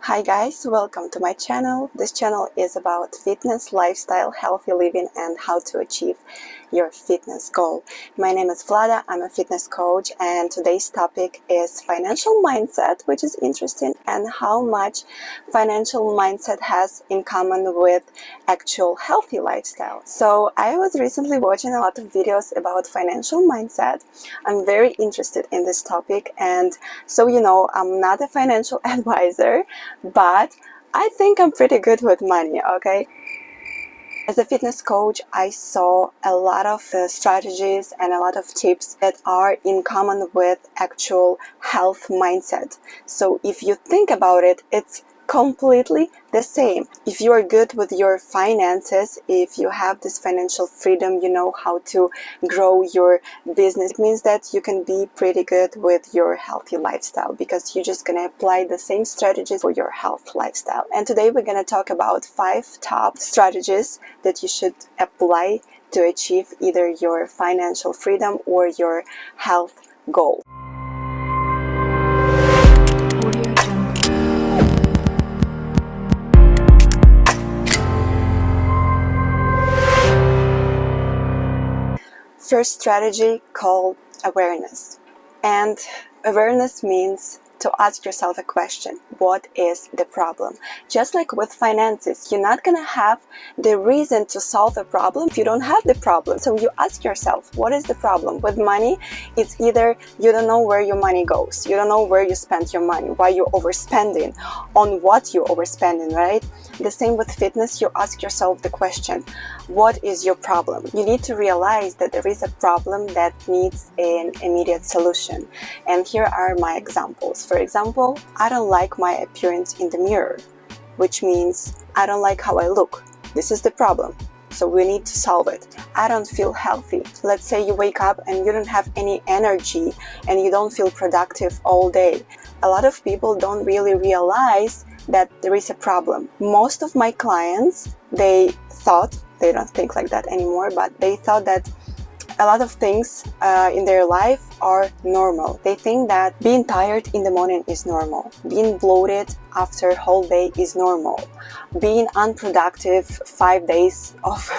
Hi guys, welcome to my channel. This channel is about fitness, lifestyle, healthy living and how to achieve your fitness goal. My name is Vlada, I'm a fitness coach, and today's topic is financial mindset, which is interesting, and how much financial mindset has in common with actual healthy lifestyle. So I was recently watching a lot of videos about financial mindset. I'm very interested in this topic, and so you know, I'm not a financial advisor, but I think I'm pretty good with money, okay? As a fitness coach, I saw a lot of strategies and a lot of tips that are in common with actual health mindset. So if you think about it, it's completely the same. If you are good with your finances, if you have this financial freedom, you know how to grow your business, it means that you can be pretty good with your healthy lifestyle, because you're just going to apply the same strategies for your health lifestyle. And today we're going to talk about 5 top strategies that you should apply to achieve either your financial freedom or your health goal. First strategy called awareness. And awareness means to ask yourself a question: what is the problem? Just like with finances, you're not gonna have the reason to solve a problem if you don't have the problem. So you ask yourself, what is the problem? With money, it's either you don't know where your money goes, you don't know where you spend your money, why you're overspending, on what you're overspending, right? The same with fitness, you ask yourself the question, what is your problem? You need to realize that there is a problem that needs an immediate solution. And here are my examples. For example, I don't like my appearance in the mirror, which means I don't like how I look. This is the problem. So we need to solve it. I don't feel healthy. Let's say you wake up and you don't have any energy and you don't feel productive all day. A lot of people don't really realize that there is a problem. Most of my clients, they don't think like that anymore, but they thought that a lot of things in their life are normal. They think that being tired in the morning is normal. Being bloated after a whole day is normal. Being unproductive 5 days of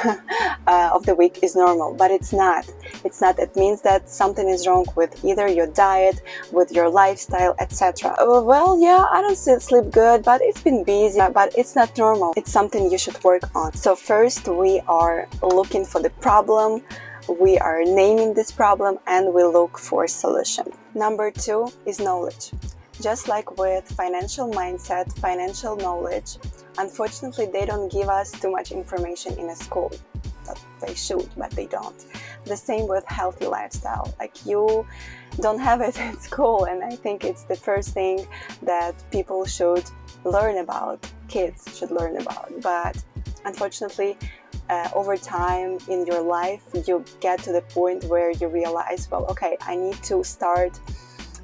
the week is normal, but it's not. It's not. It means that something is wrong with either your diet, with your lifestyle, etc. Well, yeah, I don't sleep good, but it's been busy, but it's not normal. It's something you should work on. So first, we are looking for the problem. We are naming this problem and we look for a solution. Number 2 is knowledge. Just like with financial mindset, financial knowledge, unfortunately they don't give us too much information in a school. They should, but they don't. The same with healthy lifestyle. Like, you don't have it in school, and I think it's the first thing that people should learn about, kids should learn about. But unfortunately, over time in your life, you get to the point where you realize, well, okay, I need to start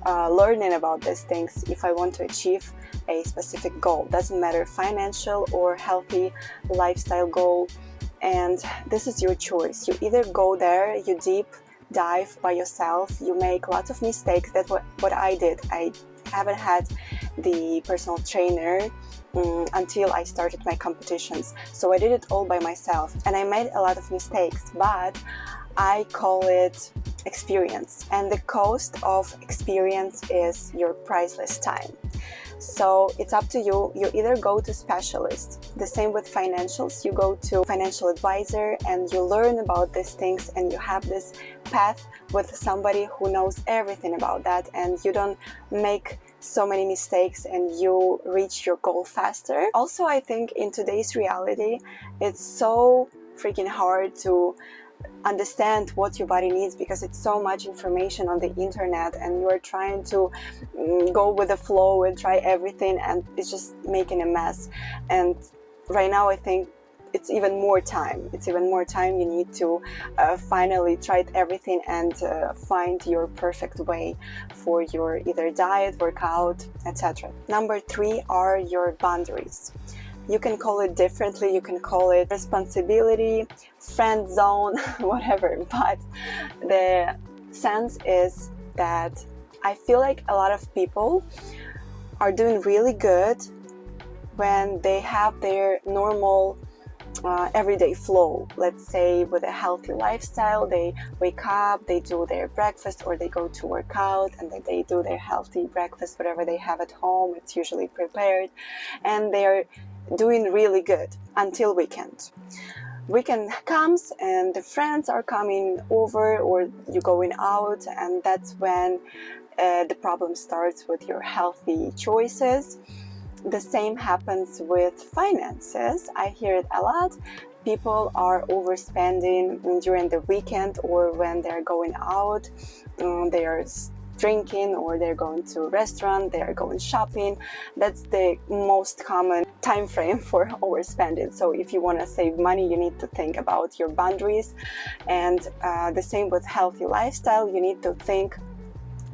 learning about these things if I want to achieve a specific goal. Doesn't matter, financial or healthy lifestyle goal. And this is your choice. You either go there, you deep dive by yourself, you make lots of mistakes. That's what I did. I haven't had the personal trainer until I started my competitions. So I did it all by myself and I made a lot of mistakes, but I call it experience. And the cost of experience is your priceless time. So it's up to you. You either go to specialists. The same with financials. You go to financial advisor and you learn about these things, and you have this path with somebody who knows everything about that, and you don't make so many mistakes and you reach your goal faster. Also, I think in today's reality, it's so freaking hard to understand what your body needs, because it's so much information on the internet and you are trying to go with the flow and try everything, and it's just making a mess. And right now I think it's even more time you need to finally try everything and find your perfect way for your either diet, workout, etc. Number 3 are your boundaries. You can call it differently, you can call it responsibility, friend zone, whatever, but the sense is that I feel like a lot of people are doing really good when they have their normal everyday flow. Let's say with a healthy lifestyle, they wake up, they do their breakfast, or they go to work out and they do their healthy breakfast, whatever they have at home, it's usually prepared, and they're doing really good until weekend. Weekend comes and the friends are coming over, or you're going out, and that's when the problem starts with your healthy choices. The same happens with finances. I hear it a lot. People are overspending during the weekend, or when they're going out, they are drinking, or they're going to a restaurant, they're going shopping. That's the most common time frame for overspending. So if you want to save money, you need to think about your boundaries. And the same with healthy lifestyle. You need to think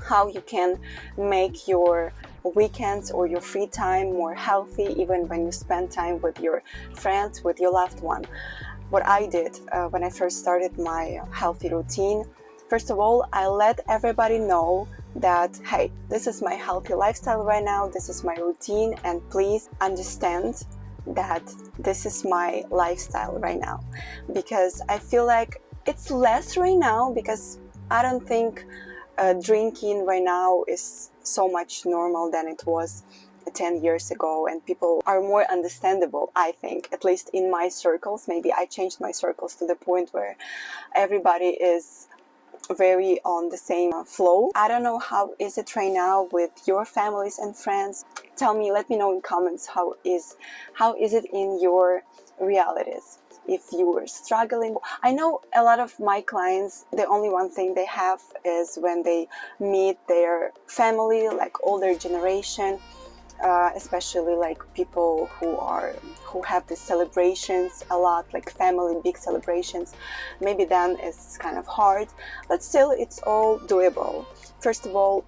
how you can make your weekends or your free time more healthy, even when you spend time with your friends, with your loved one. What I did when I first started my healthy routine, first of all, I let everybody know that, hey, this is my healthy lifestyle right now, this is my routine, and please understand that this is my lifestyle right now. Because I feel like it's less right now, because I don't think drinking right now is so much normal than it was 10 years ago, and people are more understandable, I think, at least in my circles. Maybe I changed my circles to the point where everybody is very on the same flow. I don't know how is it right now with your families and friends. Tell me, let me know in comments how is it in your realities. If you were struggling, I know a lot of my clients, the only one thing they have is when they meet their family, like older generation, especially like people who have these celebrations a lot, like family big celebrations. Maybe then it's kind of hard, but still it's all doable. First of all,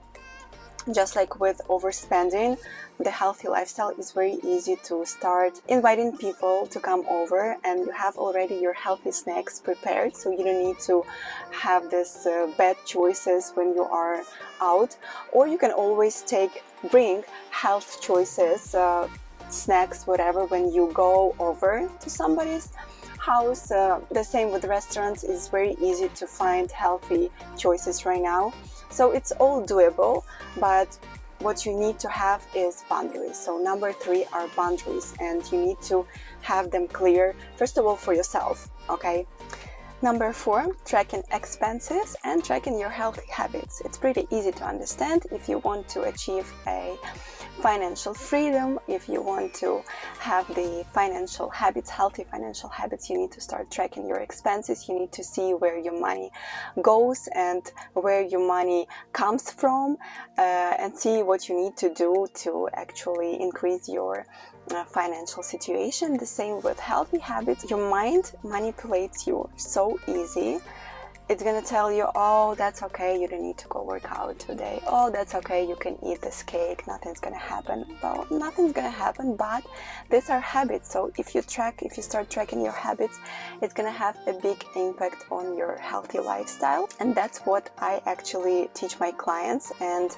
just like with overspending, the healthy lifestyle is very easy to start inviting people to come over, and you have already your healthy snacks prepared, so you don't need to have this bad choices when you are out. Or you can always bring health choices, snacks, whatever, when you go over to somebody's house. The same with restaurants, is very easy to find healthy choices right now. So it's all doable, but what you need to have is boundaries. So number 3 are boundaries, and you need to have them clear, first of all, for yourself, okay? Number 4, tracking expenses and tracking your healthy habits. It's pretty easy to understand. If you want to achieve a financial freedom, if you want to have the financial habits, healthy financial habits, you need to start tracking your expenses. You need to see where your money goes and where your money comes from, and see what you need to do to actually increase your financial situation. The same with healthy habits. Your mind manipulates you so easy. It's gonna tell you, oh, that's okay, you don't need to go work out today. Oh, that's okay, you can eat this cake, nothing's gonna happen. Well, nothing's gonna happen, but these are habits. So if you start tracking your habits, it's gonna have a big impact on your healthy lifestyle. And that's what I actually teach my clients, and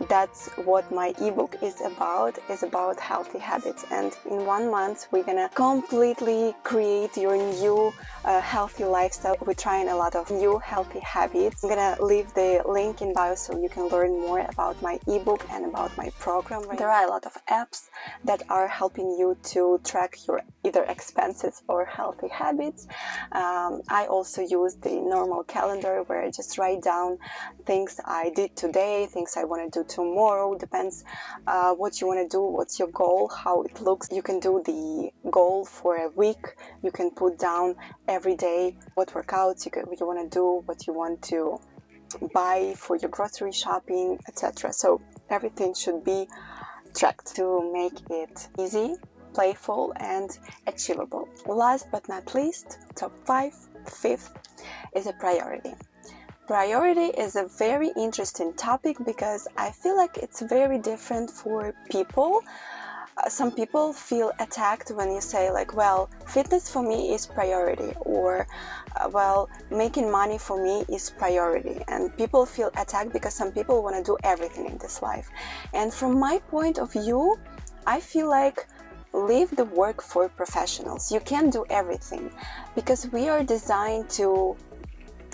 that's what my ebook is about healthy habits. And in 1 month, we're gonna completely create your new healthy lifestyle. We're trying a lot of new healthy habits. I'm gonna leave the link in bio so you can learn more about my ebook and about my program. There are a lot of apps that are helping you to track your either expenses or healthy habits. I also use the normal calendar where I just write down things I did today, things I want to do tomorrow. Depends what you want to do, what's your goal, how it looks. You can do the goal for a week. You can put down every day what workouts you want to do, what you want to buy for your grocery shopping, etc. So everything should be tracked to make it easy, playful, and achievable. Last but not least, top 5th is a priority. Priority is a very interesting topic because I feel like it's very different for people. Some people feel attacked when you say like, well, fitness for me is priority, or well, making money for me is priority. And people feel attacked because some people want to do everything in this life. And from my point of view, I feel like leave the work for professionals. You can't do everything because we are designed to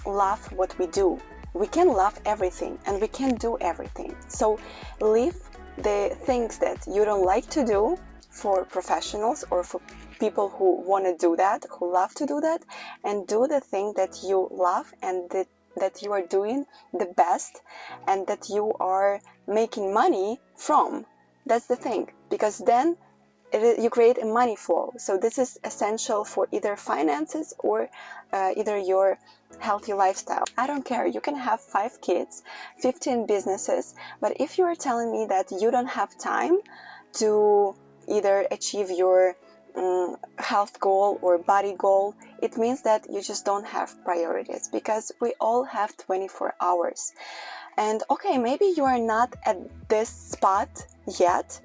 love what we do. We can love everything and we can do everything. So leave the things that you don't like to do for professionals or for people who want to do that, who love to do that, and do the thing that you love and that you are doing the best and that you are making money from. That's the thing, because then you create a money flow. So this is essential for either finances or either your healthy lifestyle. I don't care, you can have 5 kids, 15 businesses, but if you are telling me that you don't have time to either achieve your health goal or body goal, it means that you just don't have priorities, because we all have 24 hours. And okay, maybe you are not at this spot yet,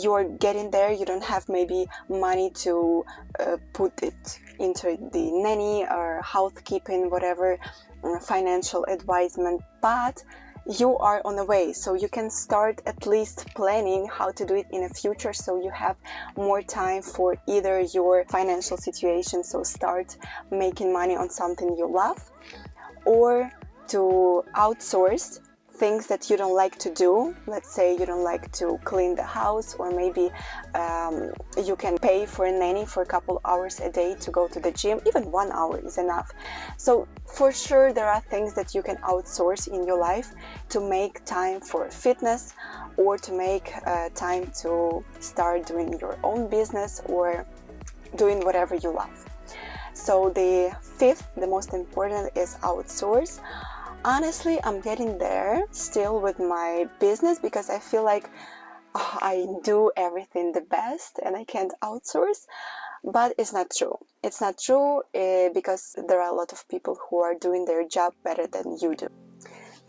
you're getting there, you don't have maybe money to put it into the nanny or housekeeping, whatever, financial advisement, but you are on the way, so you can start at least planning how to do it in the future, so you have more time for either your financial situation, so start making money on something you love, or to outsource things that you don't like to do. Let's say you don't like to clean the house, or maybe you can pay for a nanny for a couple hours a day to go to the gym. Even 1 hour is enough. So for sure there are things that you can outsource in your life to make time for fitness, or to make time to start doing your own business or doing whatever you love. So the 5th, the most important, is outsource. Honestly, I'm getting there still with my business, because I feel like I do everything the best and I can't outsource, but it's not true. It's not true because there are a lot of people who are doing their job better than you do.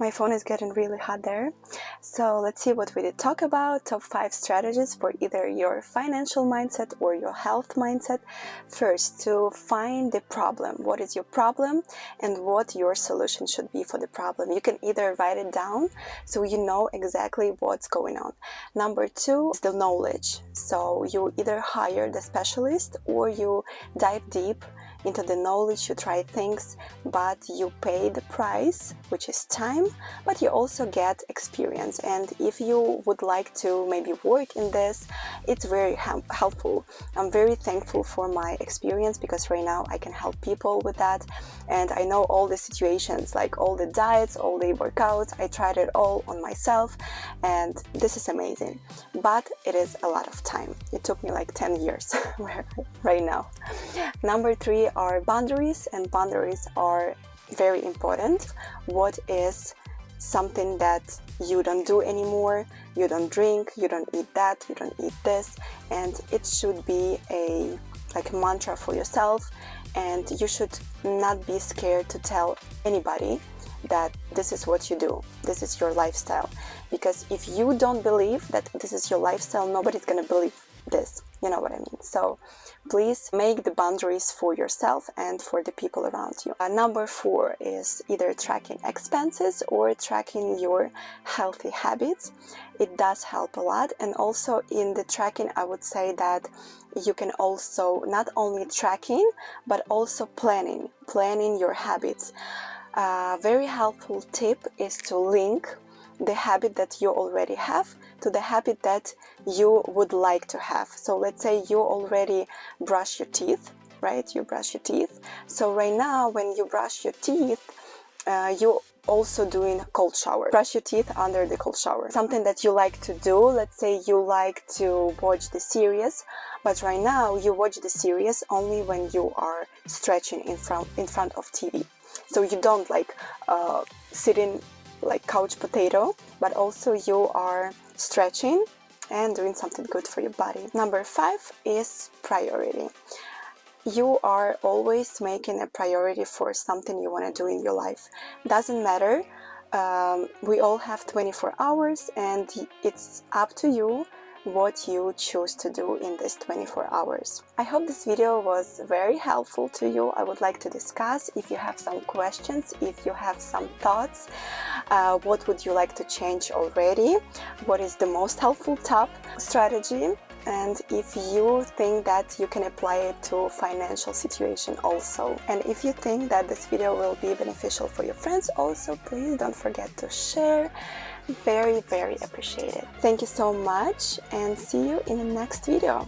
My phone is getting really hot there. So let's see what we did talk about. Top 5 strategies for either your financial mindset or your health mindset. First, to find the problem. What is your problem and what your solution should be for the problem. You can either write it down so you know exactly what's going on. Number 2 is the knowledge. So you either hire the specialist or you dive deep into the knowledge, you try things, but you pay the price, which is time, but you also get experience. And if you would like to maybe work in this, it's very helpful. I'm very thankful for my experience, because right now I can help people with that, and I know all the situations, like all the diets, all the workouts. I tried it all on myself, and this is amazing, but it is a lot of time. It took me like 10 years right now. Number 3 are boundaries, and boundaries are very important. What is something that you don't do anymore? You don't drink, you don't eat that, you don't eat this, and it should be a mantra for yourself, and you should not be scared to tell anybody that this is what you do, this is your lifestyle, because if you don't believe that this is your lifestyle, nobody's gonna believe this, you know what I mean? So please make the boundaries for yourself and for the people around you. Number 4 is either tracking expenses or tracking your healthy habits. It does help a lot, and also in the tracking I would say that you can also not only tracking but also planning your habits. Very helpful tip is to link the habit that you already have to the habit that you would like to have. So let's say you already brush your teeth, right? You brush your teeth. So right now when you brush your teeth, you also doing a cold shower. Brush your teeth under the cold shower. Something that you like to do. Let's say you like to watch the series, but right now you watch the series only when you are stretching in front of TV. So you don't sitting like couch potato, but also you are stretching and doing something good for your body. Number 5 is priority. You are always making a priority for something you want to do in your life. Doesn't matter. We all have 24 hours, and it's up to you what you choose to do in these 24 hours. I hope this video was very helpful to you. I would like to discuss if you have some questions, if you have some thoughts, what would you like to change already, what is the most helpful top strategy and if you think that you can apply it to financial situation also. And if you think that this video will be beneficial for your friends also, please don't forget to share. Very, very appreciated. Thank you so much, and see you in the next video.